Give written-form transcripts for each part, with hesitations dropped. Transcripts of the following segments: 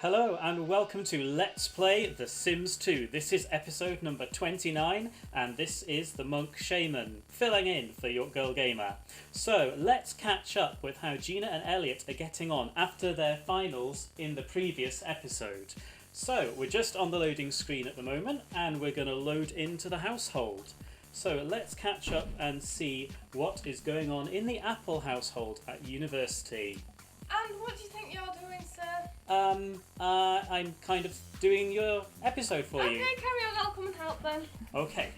Hello and welcome to Let's Play The Sims 2. This is episode number 29 and this is the Monk Shaman filling in for your girl gamer. So let's catch up with how Gina and Elliot are getting on after their finals in the previous episode. So we're just on the loading screen at the moment and we're going to load into the household. So let's catch up and see what is going on in the Apple household at university. And what do you think you're doing, sir? I'm kind of doing your episode for you. Okay, carry on, I'll come and help then. Okay.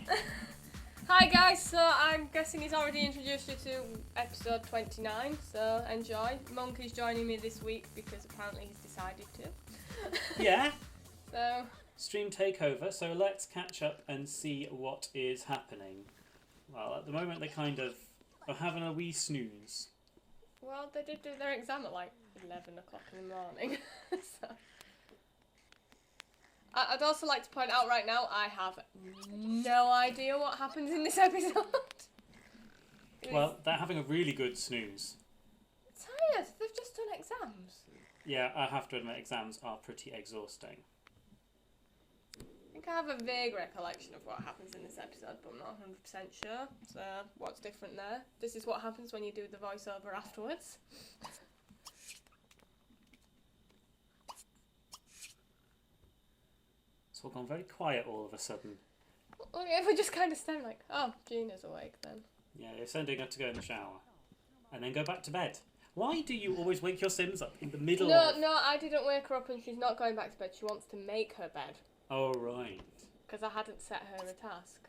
Hi guys, so I'm guessing he's already introduced you to episode 29, so enjoy. Monk is joining me this week because apparently he's decided to. Yeah. So... Stream takeover, so let's catch up and see what is happening. Well, at the moment they kind of are having a wee snooze. Well, they did do their exam at like 11 o'clock in the morning. So. I'd also like to point out right now, I have no idea what happens in this episode. Well, they're having a really good snooze. Tired, they've just done exams. Yeah, I have to admit, exams are pretty exhausting. I think I have a vague recollection of what happens in this episode, but I'm not 100% sure. So, what's different there? This is what happens when you do the voiceover afterwards. It's all gone very quiet all of a sudden. Well, yeah, we're just kind of standing like, oh, Gina's awake then. Yeah, you're sending her to go in the shower. And then go back to bed. Why do you always wake your Sims up in the middle of... No, I didn't wake her up and she's not going back to bed. She wants to make her bed. Oh, right. Because I hadn't set her a task.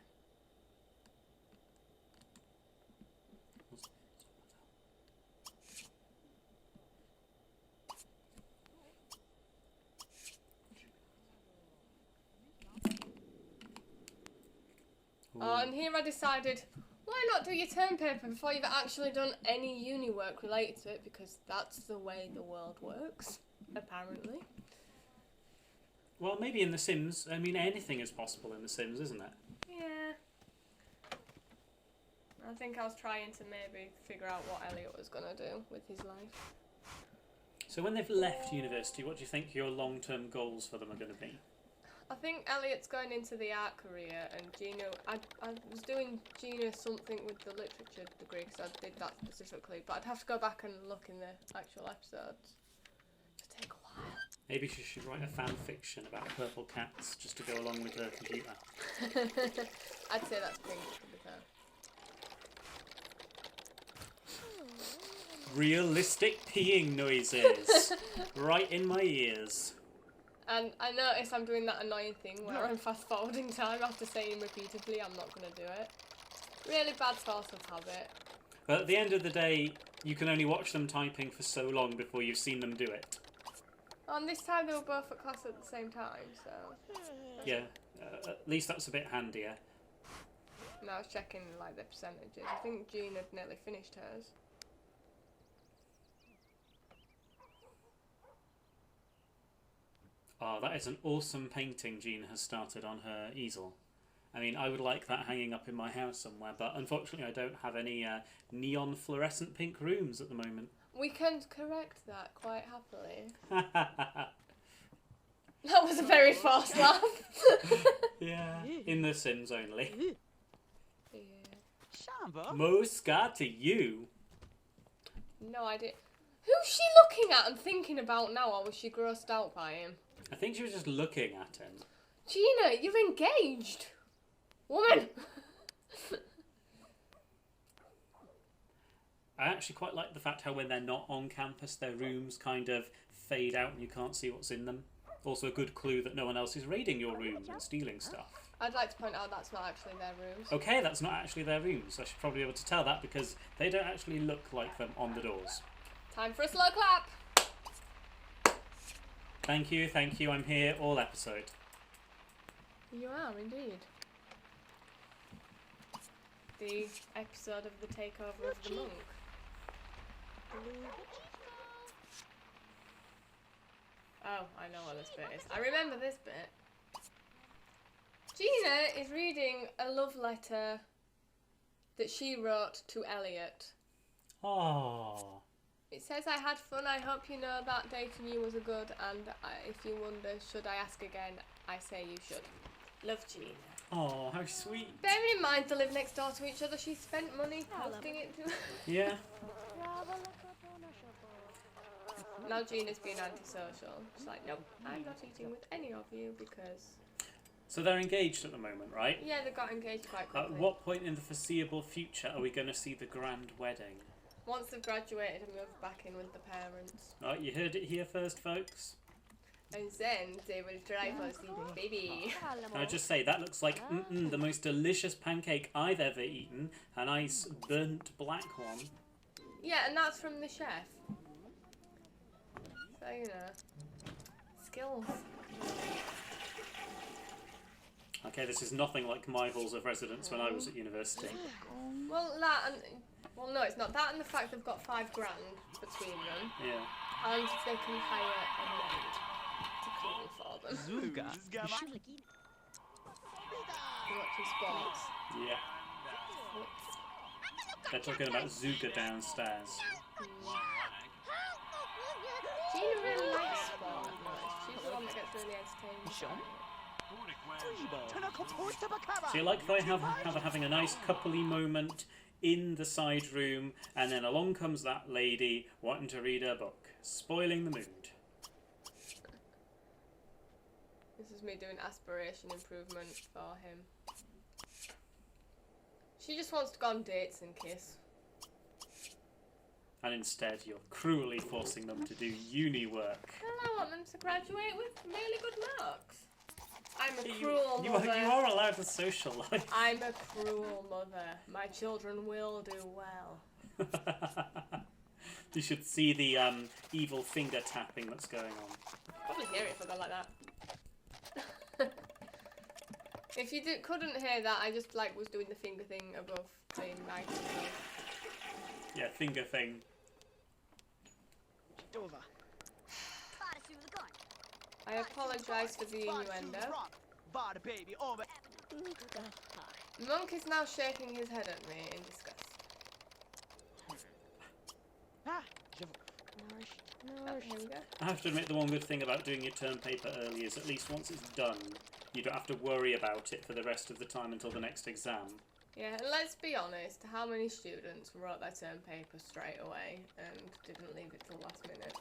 Oh, and here I decided, why not do your term paper before you've actually done any uni work related to it? Because that's the way the world works, apparently. Well, maybe in The Sims, I mean, anything is possible in The Sims, isn't it? Yeah. I think I was trying to maybe figure out what Elliot was going to do with his life. So when they've left university, what do you think your long-term goals for them are going to be? I think Elliot's going into the art career and Gina, I was doing Gina something with the literature degree because I did that specifically, but I'd have to go back and look in the actual episodes. It'll take a while. Maybe she should write a fan fiction about purple cats just to go along with her computer. I'd say that's pink, to be fair. Realistic peeing noises. Right in my ears. And I notice I'm doing that annoying thing where I'm fast forwarding time after saying repeatedly I'm not going to do it. Really bad source of habit. But at the end of the day, you can only watch them typing for so long before you've seen them do it. And this time they were both at class at the same time, so... Yeah, at least that's a bit handier. And I was checking like the percentages. I think Jean had nearly finished hers. Oh, that is an awesome painting Jean has started on her easel. I mean, I would like that hanging up in my house somewhere, but unfortunately I don't have any neon fluorescent pink rooms at the moment. We can correct that quite happily. That was a very forced laugh. Yeah, in The Sims only. Yeah. Mo scar to you. No idea. Who's she looking at and thinking about now, or was she grossed out by him? I think she was just looking at him. Gina, you're engaged! Woman! I actually quite like the fact how when they're not on campus, their rooms kind of fade out and you can't see what's in them. Also a good clue that no one else is raiding your rooms and stealing stuff. I'd like to point out that's not actually their rooms. Okay, that's not actually their rooms. I should probably be able to tell that because they don't actually look like them on the doors. Time for a slow clap! Thank you, I'm here all episode. You are, indeed. The episode of the takeover of the monk. Oh, I know what this bit is. I remember this bit. Gina is reading a love letter that she wrote to Elliot. Oh. It says I had fun. I hope you know that dating you was a good, and if you wonder, should I ask again, I say you should. Love, Gina. Oh, how sweet. Bearing in mind they live next door to each other, she spent money posting it to. Yeah. Now Gina's being antisocial. She's like, nope, I'm not eating with any of you because. So they're engaged at the moment, right? Yeah, they got engaged quite quickly. At what point in the foreseeable future are we going to see the grand wedding? Once they've graduated and moved back in with the parents. Oh, you heard it here first, folks. And then they will drive us the baby. Can I just say, that looks like the most delicious pancake I've ever eaten. A nice burnt black one. Yeah, and that's from the chef. So, you know. Skills. Okay, this is nothing like my halls of residence when I was at university. Well, that and... Well, no, it's not. That and the fact they've got $5 grand between them. Yeah. And they can hire a maid to clean for them. Watching sports. Yeah. They're talking about Zuga downstairs. Gina really likes sport, I've noticed. She's the one that gets really entertained. So you like they having a nice coupley moment in the side room, and then along comes that lady wanting to read her book, spoiling the mood. This is me doing aspiration improvement for him. She just wants to go on dates and kiss. And instead you're cruelly forcing them to do uni work. Well, I want them to graduate with really good marks. I'm a cruel You mother. are allowed a social life. I'm a cruel mother. My children will do well. You should see the evil finger tapping that's going on. Probably hear it if I go like that. If you couldn't hear that, I just was doing the finger thing above the mic. Yeah, finger thing. I apologise for the innuendo. Monk is now shaking his head at me in disgust. Oh, here we go. I have to admit, the one good thing about doing your term paper early is at least once it's done, you don't have to worry about it for the rest of the time until the next exam. Yeah, and let's be honest, how many students wrote their term paper straight away and didn't leave it till last minute?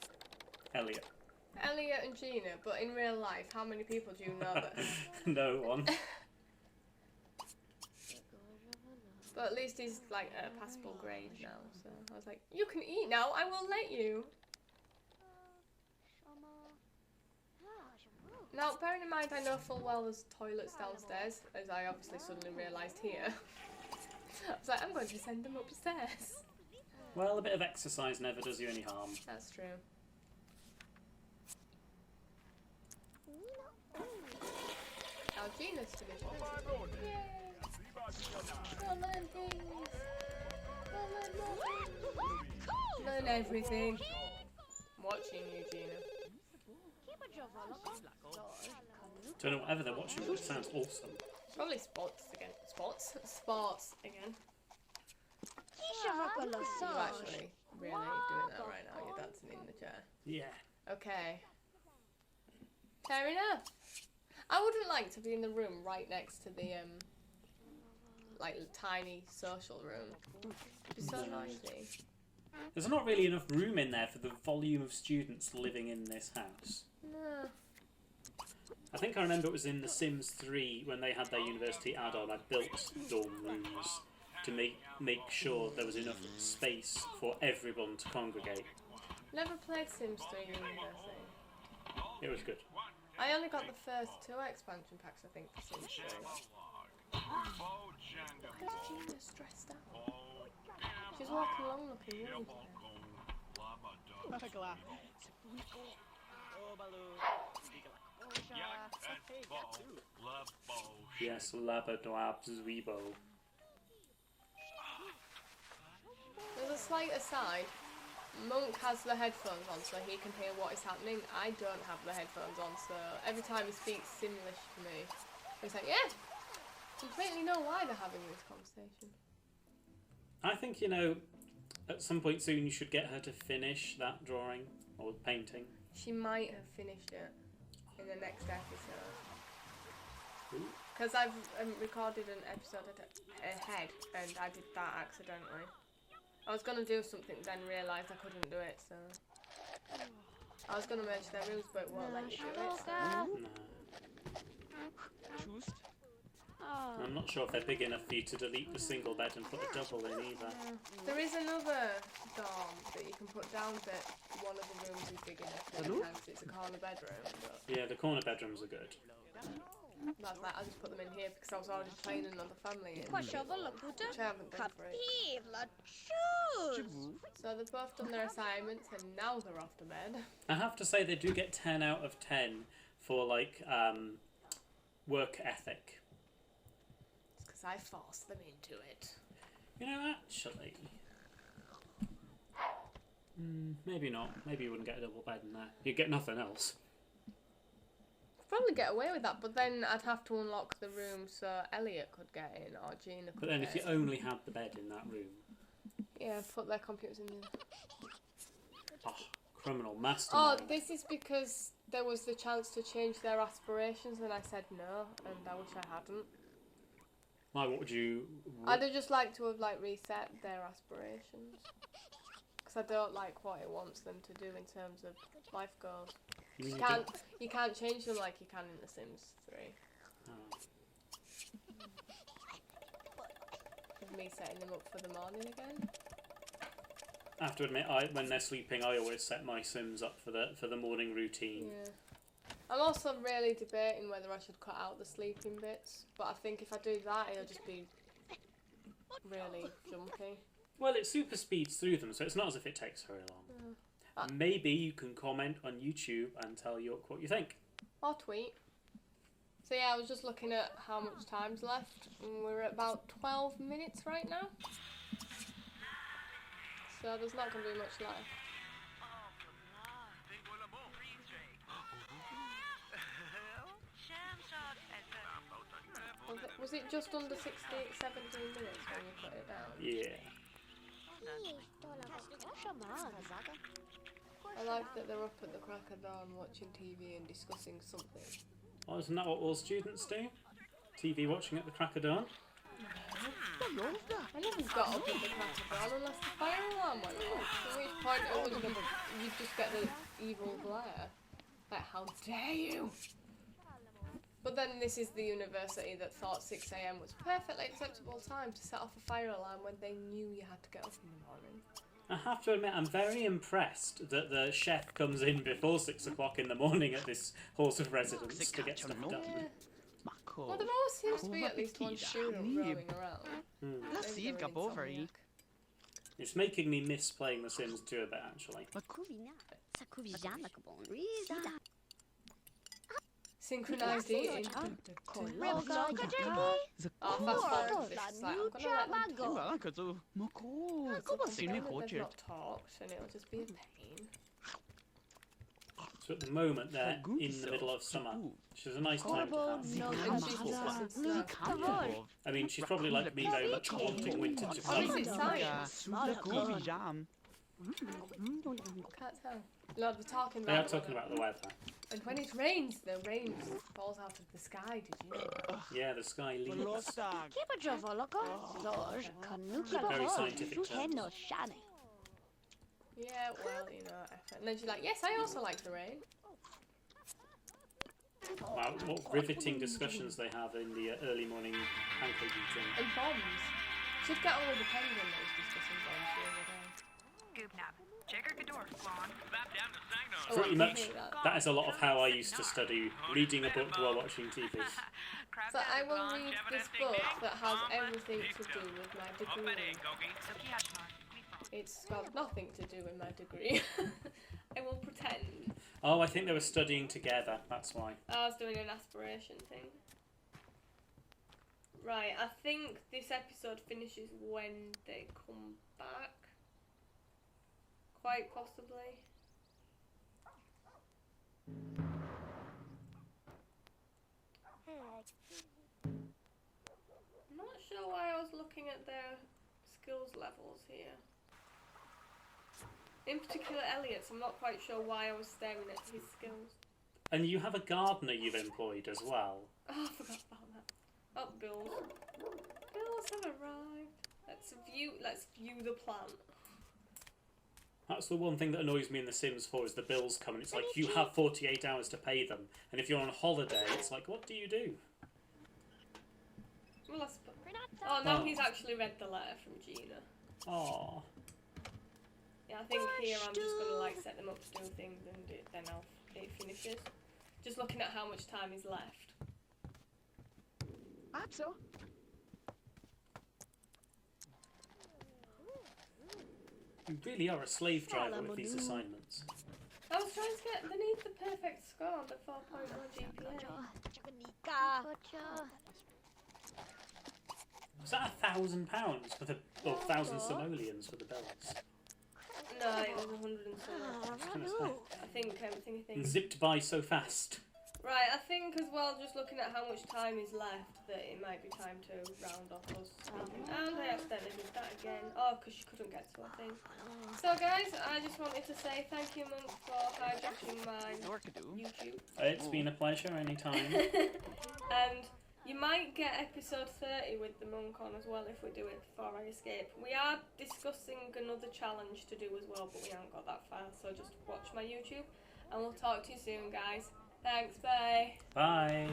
Elliot. Elliot and Gina, but in real life, how many people do you know that... No one. But at least he's a passable grade now, so I was like, you can eat now, I will let you. Now, bearing in mind I know full well there's toilets downstairs, as I obviously suddenly realised here. I was like, I'm going to send them upstairs. Well, a bit of exercise never does you any harm. That's true. Now Gina's finished. Go learn things. Go learn more things. Learn everything. I'm watching you, Gina. Don't know whatever they're watching, but it sounds awesome. Probably sports again. Sports again. You're actually really doing that right now. You're dancing in the chair. Yeah. Okay. Fair enough. I wouldn't like to be in the room right next to the tiny social room. It'd be so noisy. There's not really enough room in there for the volume of students living in this house. No. I think I remember it was in The Sims 3 when they had their university add-on. I built dorm rooms to make sure there was enough space for everyone to congregate. Never played Sims 3 University. It was good. I only got the first 2 expansion packs, I think, for Sims 3. Why is Gina stressed out? She's walking along looking really tired. Yes, Labadwab Zwibo. There's a slight aside. Monk has the headphones on so he can hear what is happening. I don't have the headphones on, so every time he speaks Simlish to me, he's like, yeah, completely know why they're having this conversation. I think, you know, at some point soon you should get her to finish that drawing or painting. She might have finished it in the next episode. Because I've recorded an episode ahead and I did that accidentally. I was going to do something then realised I couldn't do it, so... I was going to merge their rooms but it won't let you do it, so... No. I'm not sure if they're big enough for you to delete the single bed and put a double in either. There is another dorm that you can put down but one of the rooms is big enough for you because it's a corner bedroom. But Yeah, the corner bedrooms are good. that's like, I just put them in here because I was already playing another family in which I haven't done for it. So they've both done their assignments and now they're off to bed. I have to say they do get 10 out of 10 for like work ethic. It's because I forced them into it. You know, actually... maybe not. Maybe you wouldn't get a double bed in there. You'd get nothing else. Probably get away with that, but then I'd have to unlock the room so Elliot could get in or Gina could But then get if you in. only had the bed in that room... Yeah, put their computers in there. Oh, criminal Oh, mastermind. this is because there was the chance to change their aspirations and I said no, and I wish I hadn't. Why, what would you... I'd have just liked to have like reset their aspirations. Because I don't like what it wants them to do in terms of life goals. You You can't change them like you can in The Sims 3. Oh. With me setting them up for the morning again. I have to admit, when they're sleeping, I always set my Sims up for the morning routine. Yeah. I'm also really debating whether I should cut out the sleeping bits, but I think if I do that, it'll just be really jumpy. Well, it super speeds through them, so it's not as if it takes very long. Maybe you can comment on YouTube and tell York what you think. Or tweet. So yeah, I was just looking at how much time's left, and we're at about 12 minutes right now. So there's not going to be much left. Was it just under 16, 17 minutes when you put it down? Yeah. I like that they're up at the crack of dawn watching TV and discussing something. Oh, isn't that what all students do? TV watching at the crack of dawn? I never got up at the crack of dawn unless the fire alarm went off. At which point it was you'd just get the evil glare. Like, how dare you! But then this is the university that thought 6 AM was perfectly acceptable time to set off a fire alarm when they knew you had to get up in the morning. I have to admit, I'm very impressed that the chef comes in before 6 o'clock in the morning at this halls of residence to get stuff done. Yeah. Well, there always seems to be at least one student roaming around. Maybe they're insomniac. It's making me miss playing The Sims 2 a bit, actually. Synchronized eating. Oh, fast forward to this. It's like, I'm gonna let them talk. They've not talked, and it'll just be a pain. So at the moment they're in the middle of summer, which is a nice time to have. And she's discussing stuff. I mean, she's probably like me, very much wanting winter to Oh, is come. it science? Can't tell. No, they're talking They are about talking about the weather. And when it rains, the rain falls out of the sky, did you know that? Yeah, the sky leaves. Very scientific terms. Yeah, well, you know, effort. And then she's like, yes, I also like the rain. Wow, what riveting discussions they have in the early morning pancake eating. And bombs. Should get all of the penguin that was discussing bombs the other day. Oh, Pretty I can much, hear that. that is a lot of how I used to study, reading a book while watching TV. So I will read this book that has everything to do with my degree. It's got nothing to do with my degree. I will pretend. Oh, I think they were studying together, that's why. I was doing an aspiration thing. Right, I think this episode finishes when they come back. Quite possibly. I'm not sure why I was looking at their skills levels here. In particular, Elliot's. I'm not quite sure why I was staring at his skills. And you have a gardener you've employed as well. Oh, I forgot about that. Oh, bills. Bills have arrived. Let's view the plant. That's the one thing that annoys me in The Sims 4 is the bills come and it's like you have 48 hours to pay them. And if you're on holiday, it's like, what do you do? Well, I suppose. Oh, no, he's actually read the letter from Gina. Aww. Yeah, I think here I'm just going to like set them up to do things and then it finishes. Just looking at how much time is left. Abso. You really are a slave driver with these assignments. I was trying to get, they need the perfect score on the 4.1 GPA. Was that £1,000 for the, or 1,000 simoleons for the bells? No, it was 100 and something. I think. And zipped by so fast. Right, I think as well, just looking at how much time is left, that it might be time to round off us. And I accidentally did that again. Oh, because she couldn't get to, I think. So guys, I just wanted to say thank you, Monk, for hijacking my YouTube. It's been a pleasure anytime. And you might get episode 30 with the Monk on as well if we do it before I escape. We are discussing another challenge to do as well, but we haven't got that far, so just watch my YouTube. And we'll talk to you soon, guys. Thanks, bye. Bye.